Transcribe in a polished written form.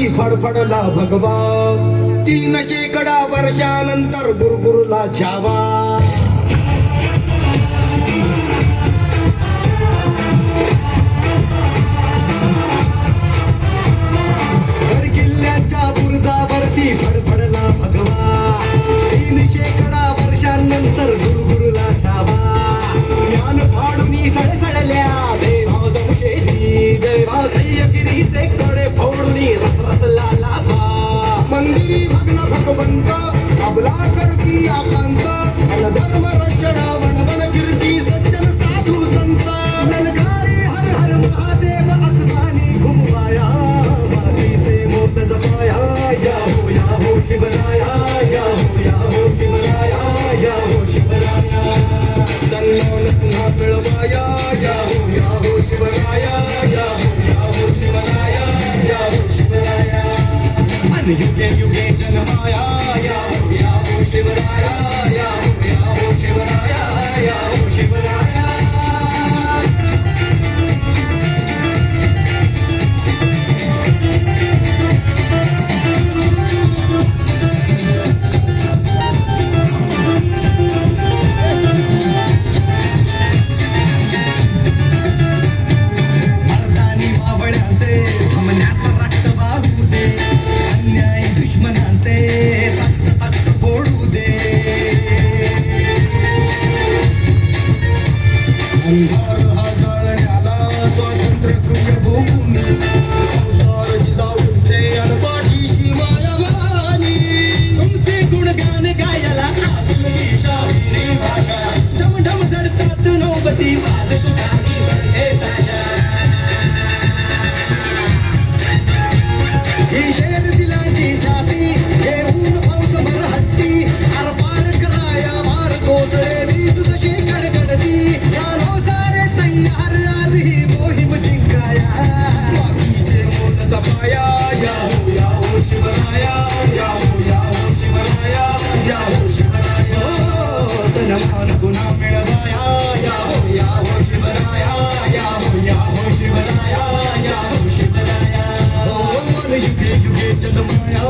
पाठी फडफडला भगवा 300 वर्षानंतर गुरुला छावा किल्ल्याच्या बुरुजावरती फडफडला भगवा 300 वर्षानंतर गुरुला छावा ज्ञान फाडून सडसडल्या देवा जमशेरी देवा सह्यगिरीचे कडे फोडून रसरसला लाभा मंदिरी भग्न भगवंत अबला करती आकांत धर्म रक्षणा वनवन कीर्ती सज्जन साधू संत ललकारी हर हर महादेव असमानी घुमवाया मातीचे मोत जपाया या हो शिवराया या हो शिवराया या हो शिवराया सन्मान पुन्हा मिळवाया या हो शिवराया या हो शिवराया या हो शिवराया अन युगे युगे जन्माया या हो शिवराया या हो शिवराया या हो शिवराया अंधार हा जळण्याला स्वातंत्र्य सूर्यभूमी संसार जिजाऊंचे अनपाठीशी मायावानी तुमचे गुणगान गायला आपली शाहिरी भाषा ढम ढम झडतात नौबती वाजत गाणी वळते ताजा ही शेर दिलाची छाती हे ऊन पाऊस भरहट्टी आरपार कराया मार कोसळे वीज जशी गडगडती झालो सारे तयार आज ही मोहीम जिंकाया मातीचे मोत जपाया या हो शिवराया या हो शिवराया या हो शिवराया सन्मान गुन्हा मिळवाया या हो शिवराया या हो शिवराया या हो शिवराया युगे युगे जन्माया